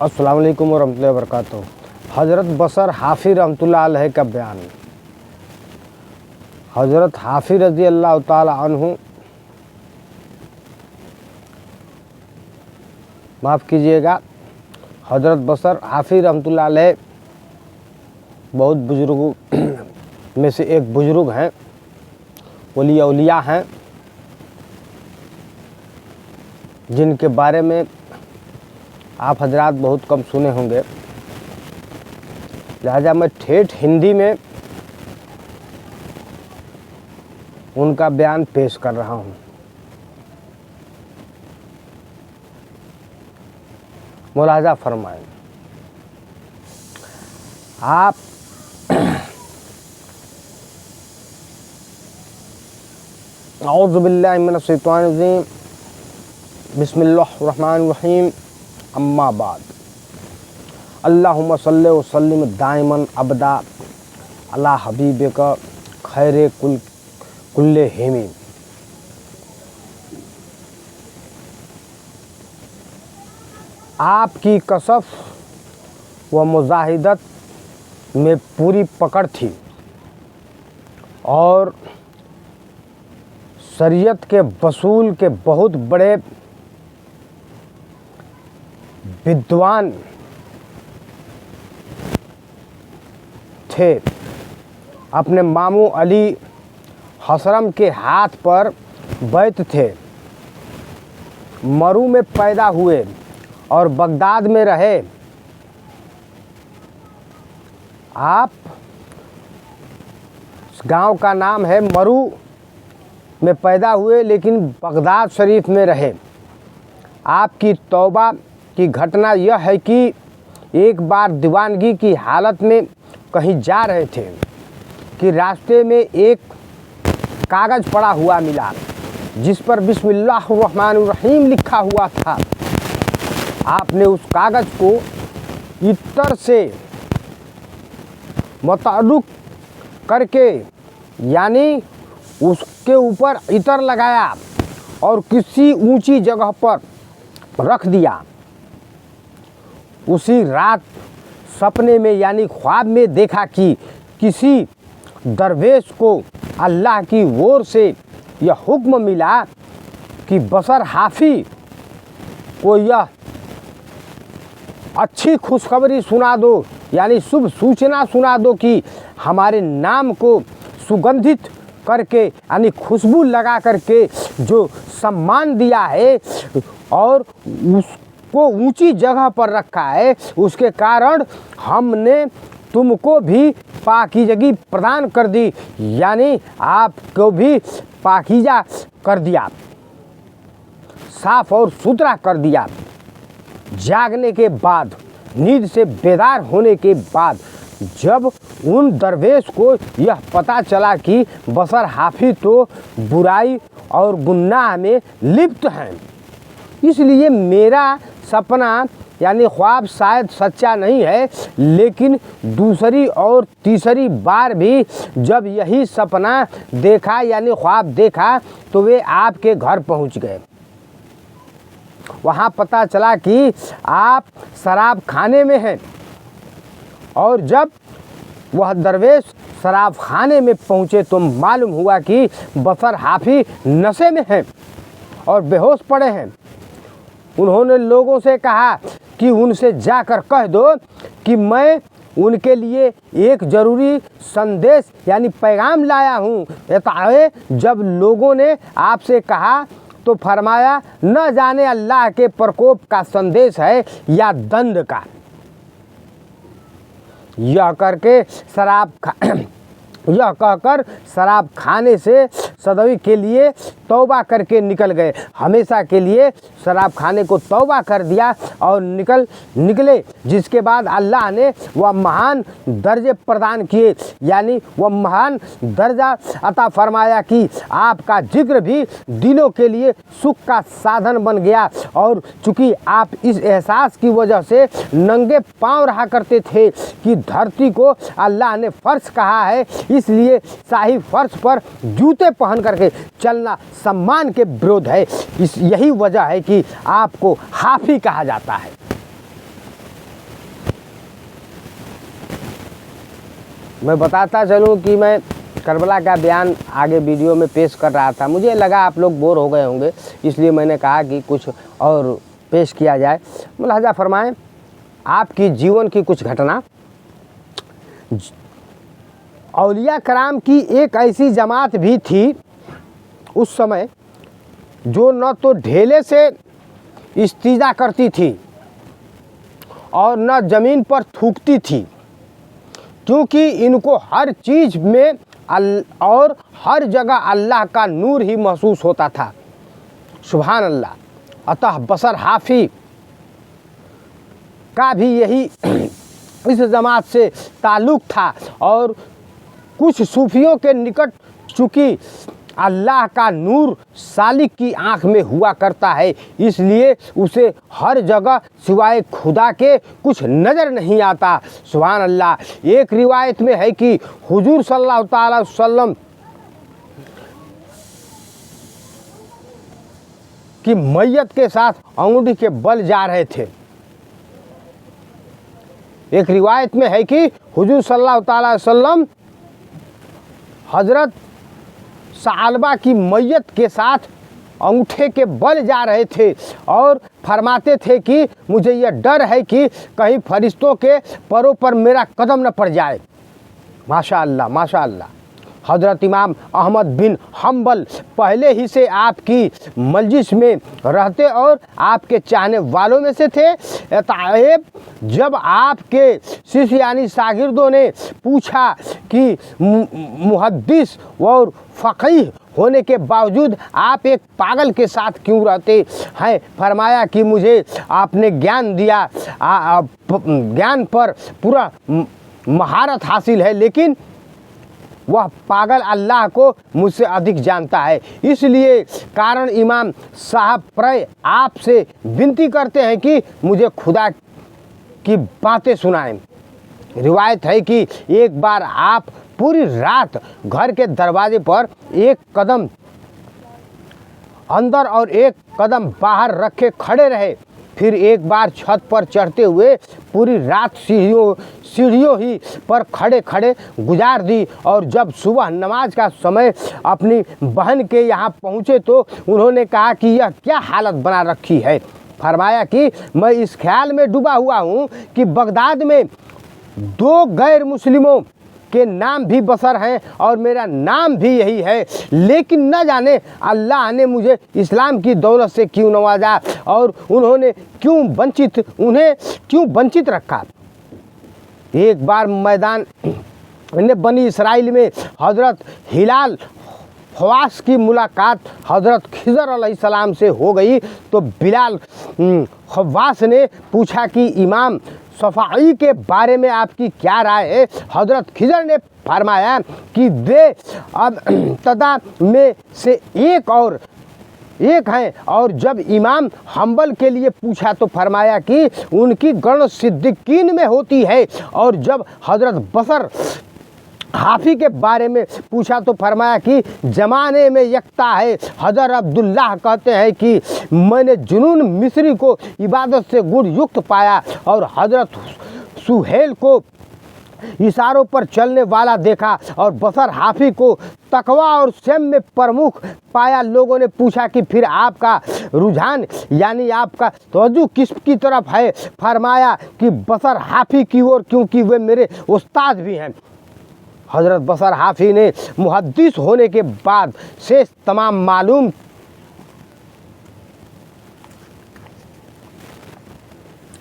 अस्सलाम वालेकुम वरहमतुल्लाहि वबरकातुहू। हज़रत बसर हाफ़ी रहमतुल्लाह अलैह का बयान। हज़रत हाफ़ी रज़ी अल्लाह ताला अन्हु, माफ़ कीजिएगा, हज़रत बसर हाफ़ी रहमतुल्लाह अलैह बहुत बुज़ुर्गों में से एक बुज़ुर्ग हैं, वली औलिया हैं, जिनके बारे में आप हजरात बहुत कम सुने होंगे। लिहाजा मैं ठेठ हिंदी में उनका बयान पेश कर रहा हूँ। मुलाहज़ा फरमाएं। आप औज़ु बिल्लाहि मिनश शैतानिर रजीम, बिस्मिल्लाहिर रहमानिर रहीम, अम्मा बाद। अल्लाहुम्मा सल्लि व सल्लिम दाइमन अबदा अला हबीबिका खैरे कुल्ले हिमी। आपकी कसफ व मुजाहिदत में पूरी पकड़ थी और शरीयत के वसूल के बहुत बड़े विद्वान थे। अपने मामू अली हसरम के हाथ पर बैत थे। मरू में पैदा हुए और बगदाद में रहे। आप गांव का नाम है मरू में पैदा हुए, लेकिन बगदाद शरीफ में रहे। आपकी तौबा की घटना यह है कि एक बार दीवानगी की हालत में कहीं जा रहे थे कि रास्ते में एक कागज़ पड़ा हुआ मिला, जिस पर बिस्मिल्लाहिर्रहमानिर्रहीम लिखा हुआ था। आपने उस कागज़ को इत्र से मतअल्लुक़ करके, यानी उसके ऊपर इत्र लगाया और किसी ऊंची जगह पर रख दिया। उसी रात सपने में यानी ख्वाब में देखा कि किसी दरवेश को अल्लाह की ओर से यह हुक्म मिला कि बसर हाफ़ी को यह अच्छी खुशखबरी सुना दो, यानी शुभ सूचना सुना दो कि हमारे नाम को सुगंधित करके, यानी खुशबू लगा करके जो सम्मान दिया है और उसको ऊंची जगह पर रखा है, उसके कारण हमने तुमको भी पाकीज़गी प्रदान कर दी, यानी आपको भी पाकीज़ा कर दिया, साफ और सुथरा कर दिया। जागने के बाद, नींद से बेदार होने के बाद, जब उन दरवेश को यह पता चला कि बसर हाफ़ी तो बुराई और गुनाह में लिप्त हैं, इसलिए मेरा सपना यानी ख्वाब शायद सच्चा नहीं है, लेकिन दूसरी और तीसरी बार भी जब यही सपना देखा यानी ख्वाब देखा तो वे आपके घर पहुंच गए। वहाँ पता चला कि आप शराब खाने में हैं, और जब वह दरवेश शराब खाने में पहुँचे तो मालूम हुआ कि बसर हाफ़ी नशे में हैं और बेहोश पड़े हैं। उन्होंने लोगों से कहा कि उनसे जाकर कह दो कि मैं उनके लिए एक ज़रूरी संदेश यानी पैगाम लाया हूँ। जब लोगों ने आपसे कहा तो फरमाया, न जाने अल्लाह के प्रकोप का संदेश है या दंड का। यह कहकर शराब खाने से सदैव के लिए तौबा करके निकल गए। हमेशा के लिए शराब खाने को तौबा कर दिया और निकले, जिसके बाद अल्लाह ने वह महान दर्जे प्रदान किए, यानी वह महान दर्जा अता फरमाया कि आपका जिक्र भी दिलों के लिए सुख का साधन बन गया। और चूँकि आप इस एहसास की वजह से नंगे पांव रहा करते थे कि धरती को अल्लाह ने फर्श कहा है, इसलिए शाही फर्श पर जूते पहन करके चलना सम्मान के विरोध है। यही वजह है कि आपको हाफ़ी कहा जाता है। मैं बताता चलूँ कि मैं करबला का बयान आगे वीडियो में पेश कर रहा था, मुझे लगा आप लोग बोर हो गए होंगे, इसलिए मैंने कहा कि कुछ और पेश किया जाए। मुलाहजा फरमाएं आपकी जीवन की कुछ घटना। औलिया कराम की एक ऐसी जमात भी थी उस समय जो न तो ढेले से इस्तीजा करती थी और न ज़मीन पर थूकती थी, क्योंकि इनको हर चीज़ में और हर जगह अल्लाह का नूर ही महसूस होता था। सुभान अल्लाह। अतः बसर हाफी का भी यही इस जमात से ताल्लुक़ था और कुछ सूफियों के निकट चूँकि अल्लाह का नूर सालिक की आँख में हुआ करता है, इसलिए उसे हर जगह सिवाय खुदा के कुछ नज़र नहीं आता। सुभान अल्लाह। एक रिवायत में है कि हुजूर सल्लल्लाहु अलैहि वसल्लम की मैयत के साथ अंगूठी के बल जा रहे थे। एक रिवायत में है कि हुजूर सल्लल्लाहु अलैहि वसल्लम हज़रत सालबा की मैयत के साथ अंगूठे के बल जा रहे थे और फरमाते थे कि मुझे यह डर है कि कहीं फरिश्तों के पैरों पर मेरा कदम न पड़ जाए। माशा अल्लाह, माशा अल्लाह। हज़रत इमाम अहमद बिन हम्बल पहले ही से आपकी मजलिस में रहते और आपके चाहने वालों में से थे। ताइब जब आपके शिष्य यानी शागिर्दों ने पूछा कि मुहद्दिस और फ़क़ीह होने के बावजूद आप एक पागल के साथ क्यों रहते हैं, फरमाया कि मुझे आपने ज्ञान दिया, ज्ञान पर पूरा महारत हासिल है, लेकिन वह पागल अल्लाह को मुझसे अधिक जानता है। इसलिए कारण इमाम साहब प्राय आपसे विनती करते हैं कि मुझे खुदा की बातें सुनाएं। रिवायत है कि एक बार आप पूरी रात घर के दरवाजे पर एक कदम अंदर और एक कदम बाहर रखे खड़े रहे, फिर एक बार छत पर चढ़ते हुए पूरी रात सीढ़ियों ही पर खड़े खड़े गुजार दी और जब सुबह नमाज का समय अपनी बहन के यहाँ पहुँचे तो उन्होंने कहा कि यह क्या हालत बना रखी है। फरमाया कि मैं इस ख्याल में डूबा हुआ हूँ कि बगदाद में 2 गैर मुस्लिमों के नाम भी बसर हैं और मेरा नाम भी यही है, लेकिन न जाने अल्लाह ने मुझे इस्लाम की दौलत से क्यों नवाजा और उन्हें क्यों वंचित रखा। एक बार मैदान बनी इसराइल में हज़रत हिलाल ख़वास की मुलाकात हज़रत खिज़र अलैहिस्सलाम से हो गई तो बिलाल ख़वास ने पूछा कि इमाम सफ़ाई के बारे में आपकी क्या राय है। हज़रत खिज़र ने फरमाया कि वे अब तदा में से एक हैं और जब इमाम हम्बल के लिए पूछा तो फरमाया कि उनकी गण सिद्दीकीन में होती है और जब हज़रत बसर हाफी के बारे में पूछा तो फरमाया कि ज़माने में यकता है। हज़रत अब्दुल्लाह कहते हैं कि मैंने जुनून मिस्री को इबादत से गुण युक्त पाया और हज़रत सुहेल को इशारों पर चलने वाला देखा और बसर हाफी को तकवा और सेम में प्रमुख पाया। लोगों ने पूछा कि फिर आपका रुझान यानी आपका तवज्जो किसकी तरफ है। फरमाया कि बसर हाफी की ओर, क्योंकि वे मेरे उस्ताद भी हैं। हज़रत बसर हाफी ने मुहद्दिस होने के बाद शेष तमाम मालूम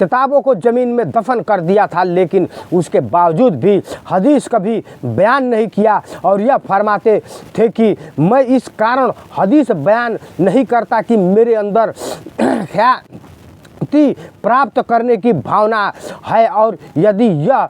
किताबों को ज़मीन में दफन कर दिया था, लेकिन उसके बावजूद भी हदीस कभी बयान नहीं किया और यह फरमाते थे कि मैं इस कारण हदीस बयान नहीं करता कि मेरे अंदर ख्याति प्राप्त करने की भावना है और यदि यह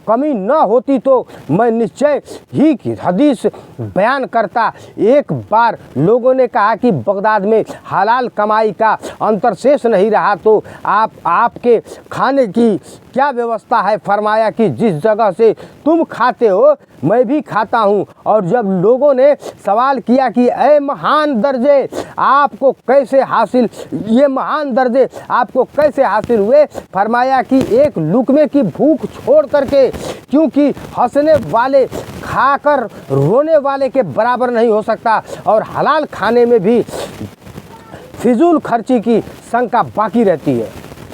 कमी न होती तो मैं निश्चय ही हदीस बयान करता। एक बार लोगों ने कहा कि बगदाद में हलाल कमाई का अंतर शेष नहीं रहा तो आपके खाने की क्या व्यवस्था है। फरमाया कि जिस जगह से तुम खाते हो मैं भी खाता हूँ। और जब लोगों ने सवाल किया कि ए महान दर्जे आपको कैसे हासिल, ये महान दर्जे आपको कैसे हासिल हुए, फरमाया कि एक लुकमे की भूख छोड़ करके, क्योंकि हंसने वाले खाकर रोने वाले के बराबर नहीं हो सकता, और हलाल खाने में भी फिजूल खर्ची की शंका बाकी रहती है।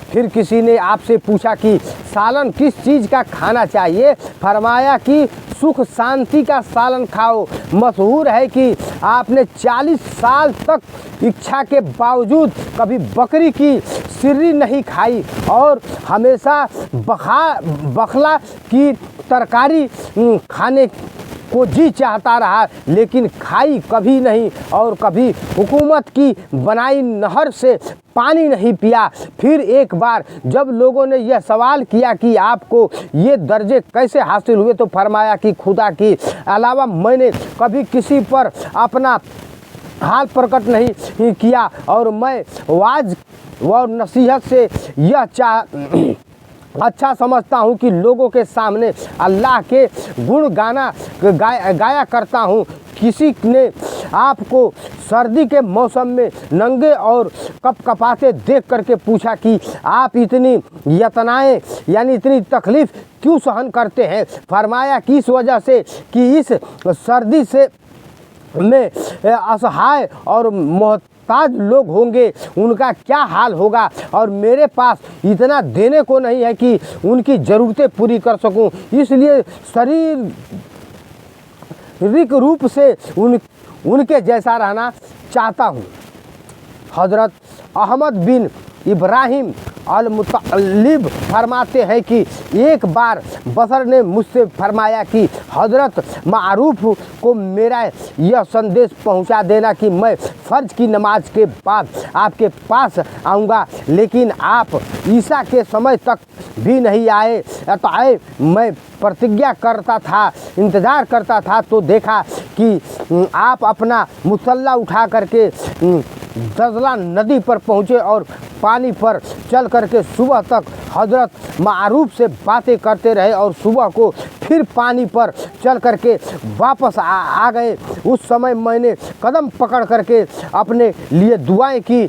फिर किसी ने आपसे पूछा कि सालन किस चीज़ का खाना चाहिए, फरमाया कि सुख शांति का सालन खाओ। मशहूर है कि आपने 40 साल तक इच्छा के बावजूद कभी बकरी की सिर्री नहीं खाई और हमेशा बखला की तरकारी खाने को जी चाहता रहा, लेकिन खाई कभी नहीं और कभी हुकूमत की बनाई नहर से पानी नहीं पिया। फिर एक बार जब लोगों ने यह सवाल किया कि आपको ये दर्जे कैसे हासिल हुए, तो फरमाया कि खुदा की अलावा मैंने कभी किसी पर अपना हाल प्रकट नहीं किया, और मैं वाज व नसीहत से यह अच्छा समझता हूँ कि लोगों के सामने अल्लाह के गुण गाया करता हूँ। किसी ने आपको सर्दी के मौसम में नंगे और कपकपाते देख करके पूछा कि आप इतनी यातनाएं यानी इतनी तकलीफ़ क्यों सहन करते हैं, फरमाया कि इस वजह से कि इस सर्दी से में असहाय और मोहताज लोग होंगे, उनका क्या हाल होगा, और मेरे पास इतना देने को नहीं है कि उनकी ज़रूरतें पूरी कर सकूं, इसलिए शारीरिक रूप से उनके जैसा रहना चाहता हूं। हज़रत अहमद बिन इब्राहिम अल-मुतल्लिब फरमाते हैं कि एक बार बसर ने मुझसे फरमाया कि हज़रत मारूफ को मेरा यह संदेश पहुंचा देना कि मैं फ़र्ज की नमाज के बाद आपके पास आऊँगा, लेकिन आप ईसा के समय तक भी नहीं आए। तो मैं प्रतिज्ञा करता था, इंतज़ार करता था, तो देखा कि आप अपना मुसल्ला उठा करके दजला नदी पर पहुँचे और पानी पर चल करके सुबह तक हज़रत मारूफ से बातें करते रहे, और सुबह को फिर पानी पर चल करके वापस आ गए। उस समय मैंने कदम पकड़ करके अपने लिए दुआएं की,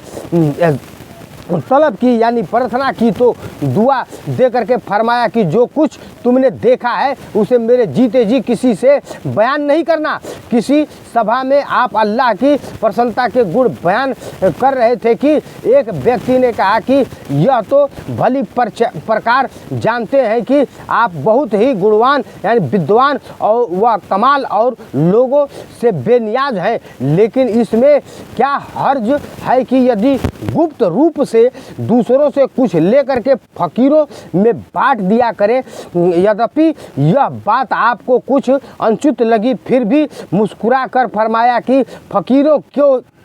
तलब की यानी प्रार्थना की, तो दुआ दे करके फरमाया कि जो कुछ तुमने देखा है उसे मेरे जीते जी किसी से बयान नहीं करना। किसी सभा में आप अल्लाह की प्रसन्नता के गुण बयान कर रहे थे कि एक व्यक्ति ने कहा कि यह तो भली प्रकार जानते हैं कि आप बहुत ही गुणवान यानी विद्वान और वह कमाल और लोगों से बेनियाज हैं, लेकिन इसमें क्या हर्ज है कि यदि गुप्त रूप से दूसरों से कुछ लेकर के फकीरों में बांट दिया करें। यद्यपि यह बात आपको कुछ अनुचित लगी, फिर भी मुस्कुरा कर फरमाया कि फकीरों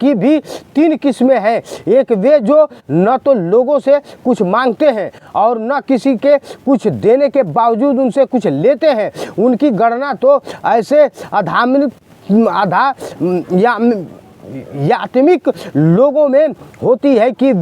की भी 3 किस्में हैं। एक वे जो न तो लोगों से कुछ मांगते हैं और न किसी के कुछ देने के बावजूद उनसे कुछ लेते हैं। उनकी गणना तो ऐसे यात्मिक लोगों में होती है कि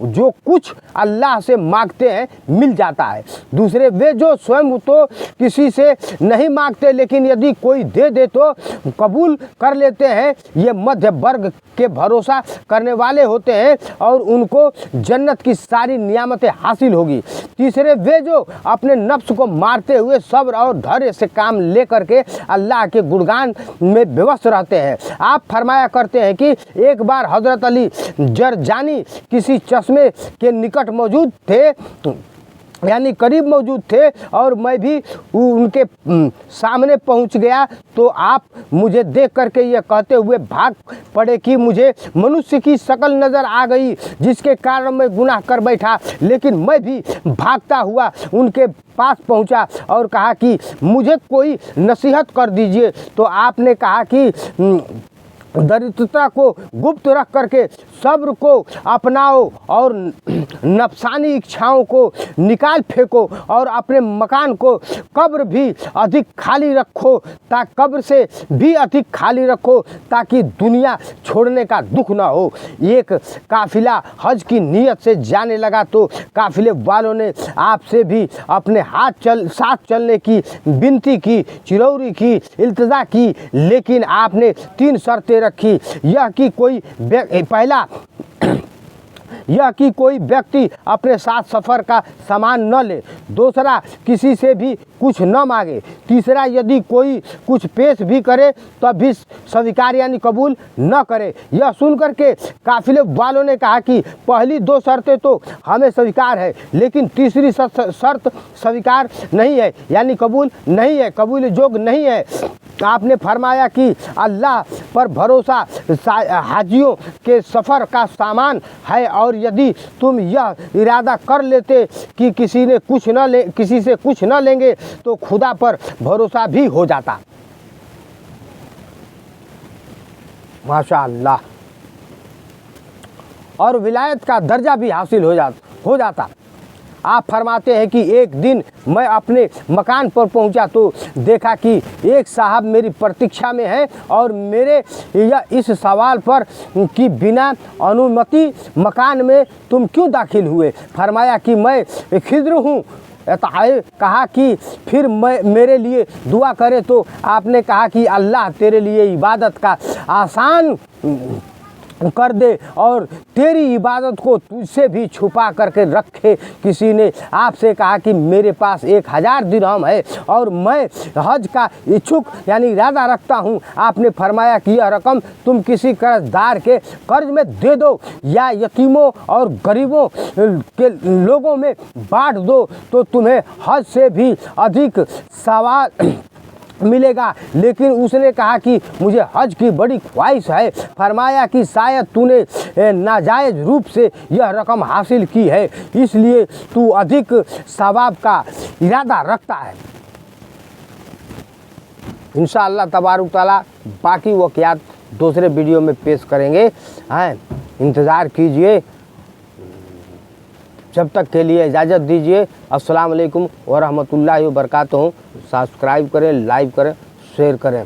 जो कुछ अल्लाह से मांगते हैं मिल जाता है। दूसरे वे जो स्वयं तो किसी से नहीं मांगते, लेकिन यदि कोई दे दे तो कबूल कर लेते हैं। ये मध्य वर्ग के भरोसा करने वाले होते हैं और उनको जन्नत की सारी नियामतें हासिल होगी। तीसरे वे जो अपने नफ्स को मारते हुए सब्र और धैर्य से काम ले करके अल्लाह के गुणगान में व्यस्त रहते हैं। आप फरमाया करते हैं कि एक बार हज़रत अली जरजानी किसी चश्मे के निकट मौजूद थे यानी करीब मौजूद थे, और मैं भी उनके सामने पहुंच गया, तो आप मुझे देख करके ये कहते हुए भाग पड़े कि मुझे मनुष्य की शक्ल नज़र आ गई जिसके कारण मैं गुनाह कर बैठा। लेकिन मैं भी भागता हुआ उनके पास पहुंचा और कहा कि मुझे कोई नसीहत कर दीजिए। तो आपने कहा कि दरिद्रता को गुप्त रख करके सब्र को अपनाओ और नफसानी इच्छाओं को निकाल फेंको और अपने मकान को कब्र भी अधिक खाली रखो, ताकि कब्र से भी अधिक खाली रखो ताकि दुनिया छोड़ने का दुख ना हो। एक काफिला हज की नीयत से जाने लगा तो काफिले वालों ने आपसे भी अपने साथ चलने की विनती की, चिरौरी की, इल्तिजा की, लेकिन आपने 3 शर्तें रखी। यह कि कोई व्यक्ति अपने साथ सफ़र का सामान न ले, दूसरा किसी से भी कुछ न मांगे, तीसरा यदि कोई कुछ पेश भी करे तब भी स्वीकार यानी कबूल न करे। यह सुनकर के काफिले वालों ने कहा कि पहली 2 शर्तें तो हमें स्वीकार है, लेकिन तीसरी शर्त स्वीकार नहीं है यानी कबूल नहीं है, कबूल योग्य नहीं है। आपने फरमाया कि अल्लाह पर भरोसा हाजियों के सफ़र का सामान है, और यदि तुम यह इरादा कर लेते कि किसी से कुछ न लेंगे तो खुदा पर भरोसा भी हो जाता। माशा अल्लाह, और विलायत का दर्जा भी हासिल हो जाता। आप फरमाते हैं कि एक दिन मैं अपने मकान पर पहुंचा तो देखा कि एक साहब मेरी प्रतीक्षा में है और मेरे इस सवाल पर कि बिना अनुमति मकान में तुम क्यों दाखिल हुए? फरमाया कि मैं खिद्र हूँ। कहा कि फिर मेरे लिए दुआ करे तो आपने कहा कि अल्लाह तेरे लिए इबादत का आसान कर दे और तेरी इबादत को तुझसे भी छुपा करके रखे। किसी ने आपसे कहा कि मेरे पास 1000 दिरहम है और मैं हज का इच्छुक यानी इरादा रखता हूँ। आपने फरमाया कि यह रकम तुम किसी कर्जदार के कर्ज में दे दो या यतीमों और गरीबों के लोगों में बांट दो तो तुम्हें हज से भी अधिक सवाल मिलेगा। लेकिन उसने कहा कि मुझे हज की बड़ी ख्वाहिश है। फरमाया कि शायद तूने नाजायज़ रूप से यह रकम हासिल की है, इसलिए तू अधिक सवाब का इरादा रखता है। इंशाअल्लाह तबारुक ताला बाकी वाक़यात दूसरे वीडियो में पेश करेंगे, हैं, इंतज़ार कीजिए। जब तक के लिए इजाज़त दीजिए। अस्सलाम वालेकुम व रहमतुल्लाहि व बरकातहू। सब्सक्राइब करें, लाइक करें, शेयर करें।